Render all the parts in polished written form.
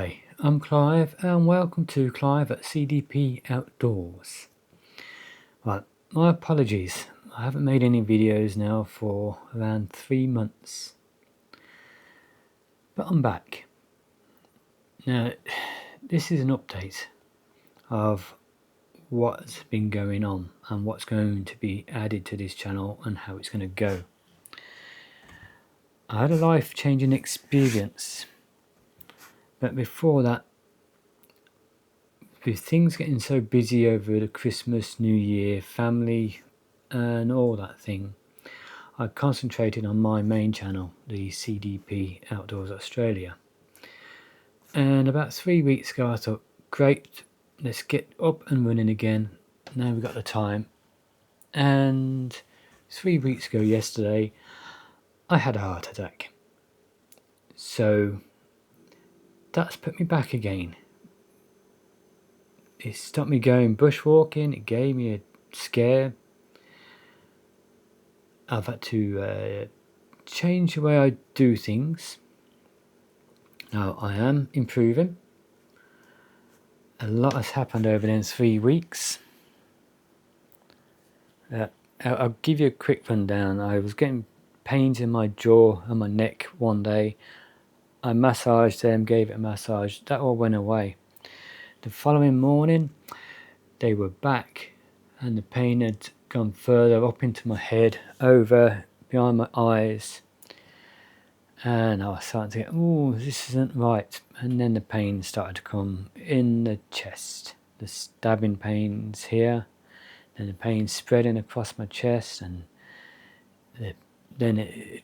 Hi, I'm Clive and welcome to Clive at CDP Outdoors. Right, my apologies, I haven't made any videos now for around 3 months, but I'm back. Now, this is an update of what's been going on and what's going to be added to this channel and how it's going to go. I had a life-changing experience, but before that, with things getting so busy over the Christmas, New Year, family and all that thing, I concentrated on my main channel, the CDP Outdoors Australia. And about 3 weeks ago I thought, great, let's get up and running again. Now we've got the time. And 3 weeks ago yesterday, I had a heart attack. So that's put me back again. It stopped me going bushwalking, it gave me a scare. I've had to change the way I do things. Now I am improving. A lot has happened over those 3 weeks. I'll give you a quick rundown. I was getting pains in my jaw and my neck one day. I massaged them, gave it a massage. That all went away. The following morning, they were back and the pain had gone further up into my head, over behind my eyes. And I was starting to get, oh, this isn't right. And then the pain started to come in the chest. The stabbing pains here. Then the pain spreading across my chest. And then it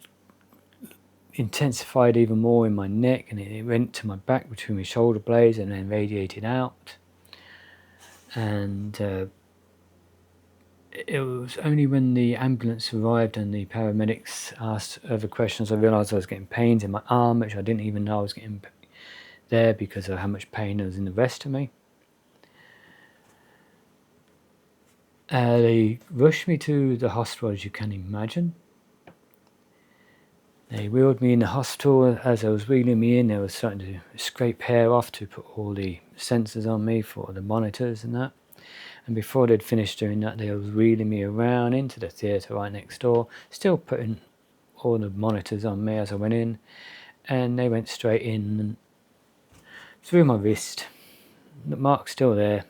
intensified even more in my neck. And it went to my back between my shoulder blades and then radiated out. And it was only when the ambulance arrived and the paramedics asked other questions I realised I was getting pains in my arm, which I didn't even know I was getting there because of how much pain there was in the rest of me. They rushed me to the hospital, as you can imagine. They wheeled me in the hospital. As I was wheeling me in, they were starting to scrape hair off to put all the sensors on me for the monitors and that. And before they'd finished doing that, they was wheeling me around into the theatre right next door, still putting all the monitors on me as I went in. And they went straight in and through my wrist. The mark's still there.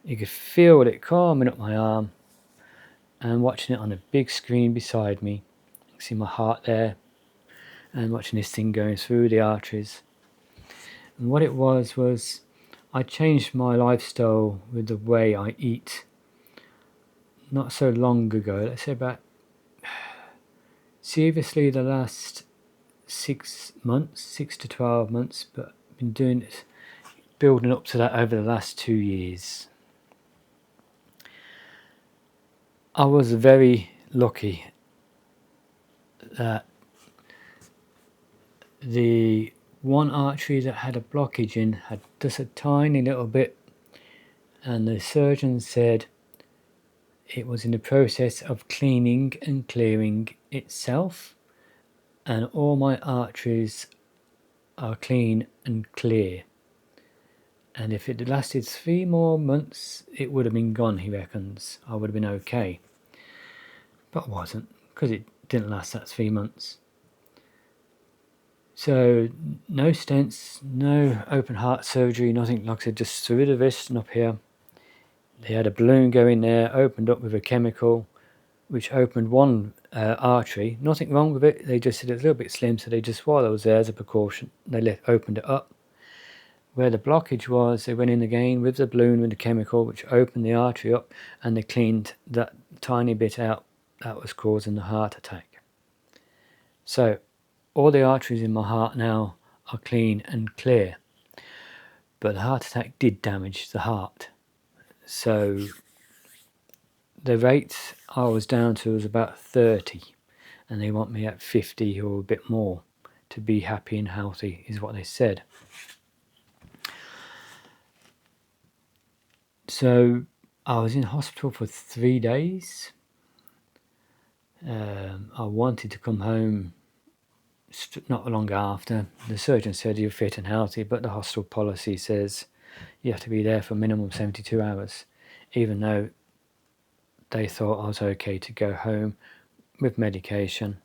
You could feel it calming up my arm, and watching it on a big screen beside me. You can see my heart there, and watching this thing going through the arteries. And what it was I changed my lifestyle with the way I eat not so long ago. Let's say about, seriously, the last 6 months, 6 to 12 months, but I've been doing it, building up to that over the last 2 years. I was very lucky that the one artery that had a blockage in had just a tiny little bit, and the surgeon said it was in the process of cleaning and clearing itself, and all my arteries are clean and clear. And if it had lasted 3 more months, it would have been gone, he reckons. I would have been okay. But I wasn't, because it didn't last that 3 months. So, no stents, no open heart surgery, nothing. Like I said, just through the wrist and up here. They had a balloon go in there, opened up with a chemical, which opened one artery. Nothing wrong with it. They just said it was a little bit slim, so they just, while I was there as a precaution, they opened it up. Where the blockage was, they went in again with the balloon with the chemical, which opened the artery up, and they cleaned that tiny bit out that was causing the heart attack. So all the arteries in my heart now are clean and clear, but the heart attack did damage the heart. So the rate I was down to was about 30, and they want me at 50 or a bit more to be happy and healthy, is what they said. So I was in hospital for 3 days. I wanted to come home not long after. The surgeon said you're fit and healthy, but the hospital policy says you have to be there for minimum 72 hours, even though they thought I was okay to go home with medication.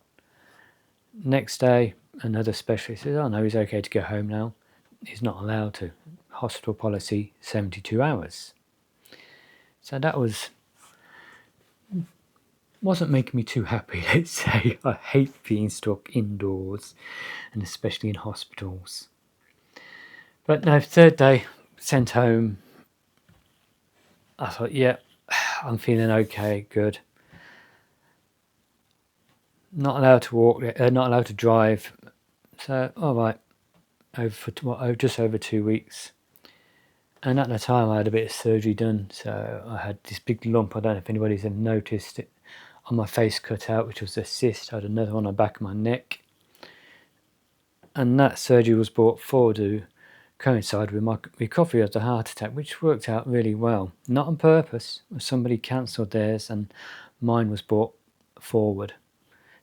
Next day, another specialist says, oh no, he's okay to go home now. He's not allowed to. Hospital policy, 72 hours. So that wasn't making me too happy, let's say. I hate being stuck indoors, and especially in hospitals. But no, third day, sent home. I thought, yeah, I'm feeling okay, good. Not allowed to walk, not allowed to drive. So, all right, just over 2 weeks. And at the time, I had a bit of surgery done. So I had this big lump. I don't know if anybody's ever noticed it on my face cut out, which was a cyst. I had another one on the back of my neck. And that surgery was brought forward to coincide with my recovery of the heart attack, which worked out really well. Not on purpose. Somebody cancelled theirs and mine was brought forward.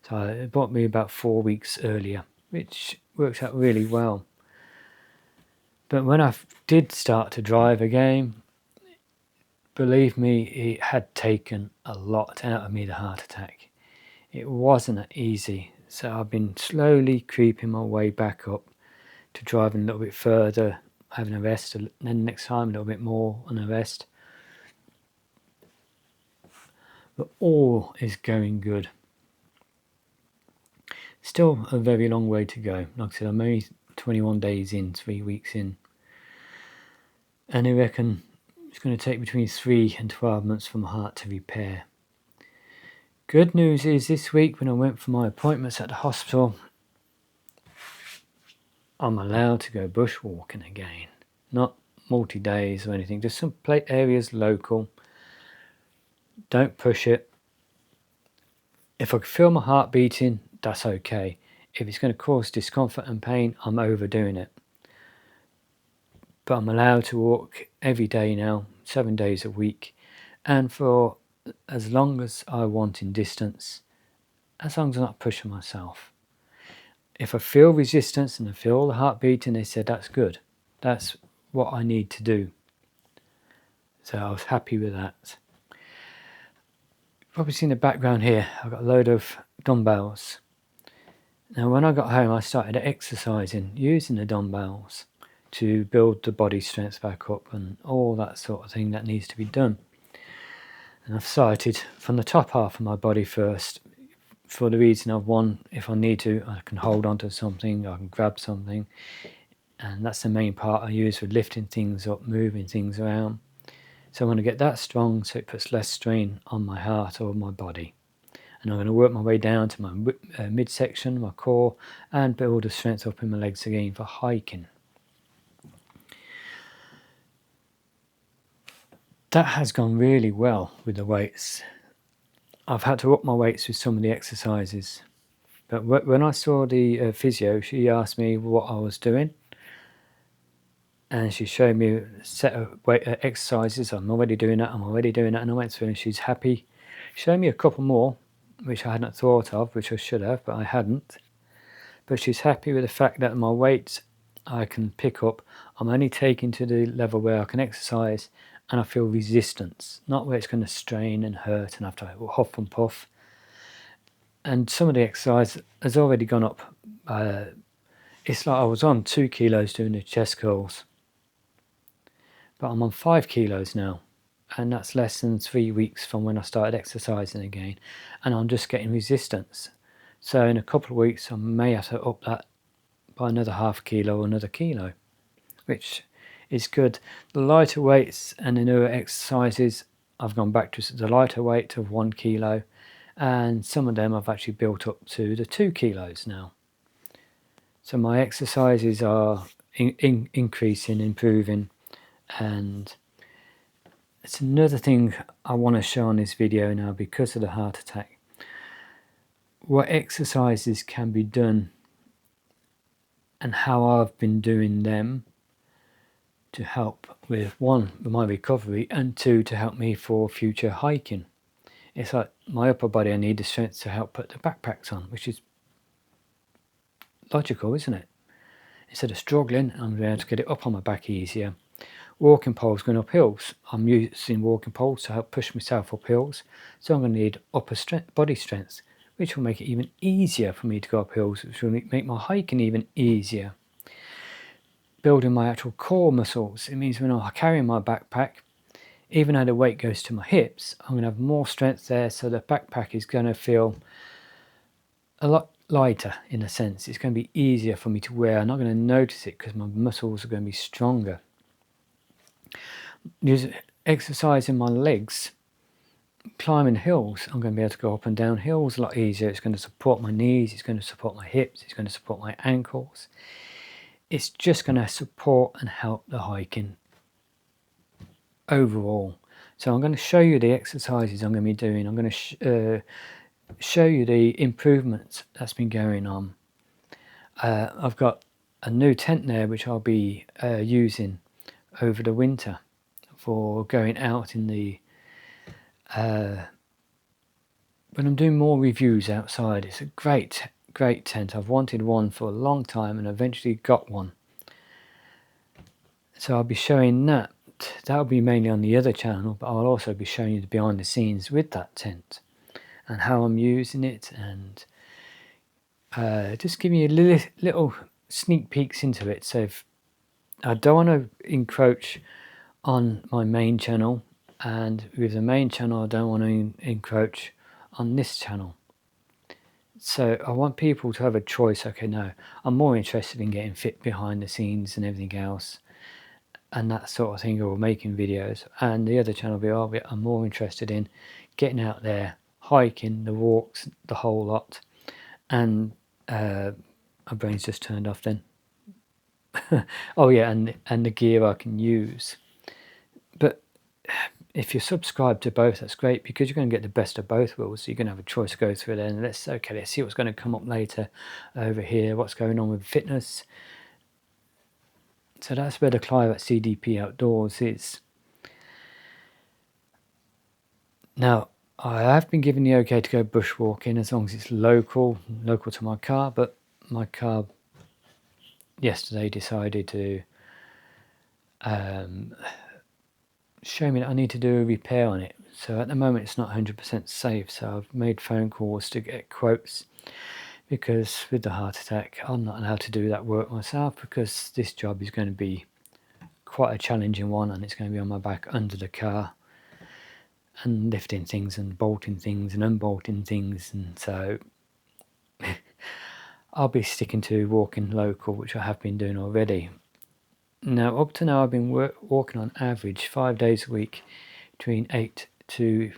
So it brought me about 4 weeks earlier, which worked out really well. But when I did start to drive again, believe me, it had taken a lot out of me, the heart attack. It wasn't easy. So I've been slowly creeping my way back up to driving a little bit further, having a rest, and then next time a little bit more on a rest. But all is going good. Still a very long way to go. Like I said, I'm only 21 days in, 3 weeks in. And I reckon it's going to take between 3 and 12 months for my heart to repair. Good news is this week when I went for my appointments at the hospital, I'm allowed to go bushwalking again. Not multi-days or anything, just some areas local. Don't push it. If I can feel my heart beating, that's okay. If it's going to cause discomfort and pain, I'm overdoing it. But I'm allowed to walk every day now, 7 days a week, and for as long as I want in distance, as long as I'm not pushing myself. If I feel resistance and I feel the heart beating, they said that's good. That's what I need to do. So I was happy with that. You've probably seen the background here. I've got a load of dumbbells. Now when I got home, I started exercising using the dumbbells to build the body strength back up and all that sort of thing that needs to be done. And I've started from the top half of my body first, for the reason of one, if I need to, I can hold onto something, I can grab something, and that's the main part I use for lifting things up, moving things around. So I'm going to get that strong so it puts less strain on my heart or my body. And I'm going to work my way down to my midsection, my core, and build the strength up in my legs again for hiking. That has gone really well with the weights. I've had to up my weights with some of the exercises. But when I saw the physio, she asked me what I was doing. And she showed me a set of exercises. I'm already doing that, And I went through and she's happy. She showed me a couple more, which I hadn't thought of, which I should have, but I hadn't. But she's happy with the fact that my weight I can pick up. I'm only taking to the level where I can exercise and I feel resistance, not where it's going to strain and hurt and I have to huff and puff. And some of the exercise has already gone up. It's like I was on 2 kilos doing the chest curls, but I'm on 5 kilos now, and that's less than 3 weeks from when I started exercising again, and I'm just getting resistance. So in a couple of weeks I may have to up that by another half kilo or another kilo, which is good. The lighter weights and the newer exercises, I've gone back to the lighter weight of 1 kilo, and some of them I've actually built up to the 2 kilos now. So my exercises are increasing, improving, and it's another thing I want to show on this video now because of the heart attack. What exercises can be done and how I've been doing them to help with, one, my recovery, and two, to help me for future hiking. It's like my upper body, I need the strength to help put the backpacks on, which is logical, isn't it? Instead of struggling, I'm going to be able to get it up on my back easier. Walking poles going up hills. I'm using walking poles to help push myself up hills, so I'm going to need upper body strength, which will make it even easier for me to go up hills, which will make my hiking even easier. Building my actual core muscles. It means when I carry my backpack, even though the weight goes to my hips, I'm going to have more strength there, so the backpack is going to feel a lot lighter in a sense. It's going to be easier for me to wear. I'm not going to notice it because my muscles are going to be stronger. Exercising my legs, climbing hills. I'm going to be able to go up and down hills a lot easier. It's going to support my knees, it's going to support my hips, it's going to support my ankles. It's just going to support and help the hiking overall. So I'm going to show you the exercises I'm going to be doing. I'm going to show you the improvements that's been going on. I've got a new tent there which I'll be using over the winter for going out in the when I'm doing more reviews outside. It's a great tent. I've wanted one for a long time and eventually got one, so I'll be showing that. That'll be mainly on the other channel, but I'll also be showing you the behind the scenes with that tent and how I'm using it, and just giving you little sneak peeks into it. So if I don't want to encroach on my main channel, and with the main channel I don't want to encroach on this channel. So I want people to have a choice. Okay, no, I'm more interested in getting fit behind the scenes and everything else and that sort of thing, or making videos. And the other channel will be, I'm more interested in getting out there, hiking, the walks, the whole lot. And my brain's just turned off then. Oh yeah, and the gear I can use. But if you're subscribed to both, that's great, because you're going to get the best of both worlds. So you're going to have a choice to go through there, and let's see what's going to come up later over here, what's going on with fitness. So that's where the Clive CDP Outdoors is. Now, I have been given the okay to go bushwalking as long as it's local to my car, but my car yesterday decided to show me that I need to do a repair on it. So at the moment it's not 100% safe, so I've made phone calls to get quotes, because with the heart attack I'm not allowed to do that work myself, because this job is going to be quite a challenging one, and it's going to be on my back under the car and lifting things and bolting things and unbolting things, and so I'll be sticking to walking local, which I have been doing already. Now, up to now I've been walking on average 5 days a week, between 8 to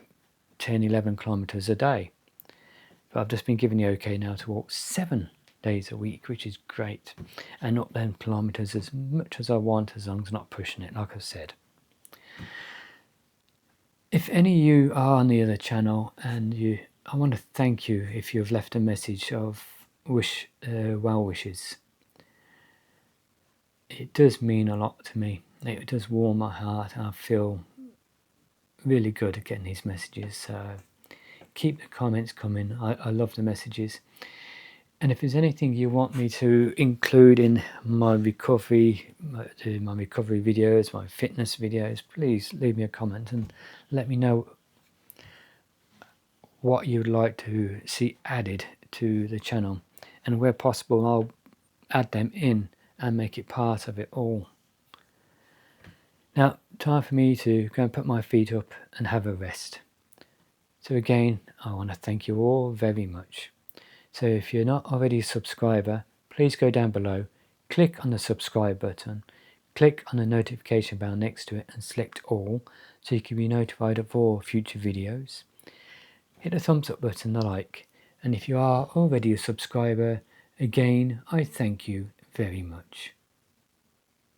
10, 11 kilometres a day. But I've just been given the okay now to walk 7 days a week, which is great, and up them kilometres as much as I want, as long as I'm not pushing it, like I said. If any of you are on the other channel, and I want to thank you if you've left a message of well wishes. It does mean a lot to me. It does warm my heart, and I feel really good at getting these messages. So keep the comments coming. I love the messages. And if there's anything you want me to include in my recovery videos, my fitness videos, please leave me a comment and let me know what you'd like to see added to the channel. And where possible, I'll add them in and make it part of it all. Now, time for me to go and put my feet up and have a rest. So again, I want to thank you all very much. So if you're not already a subscriber, please go down below, click on the subscribe button, click on the notification bell next to it and select all, so you can be notified of all future videos. Hit the thumbs up button, the like, and if you are already a subscriber, again, I thank you very much.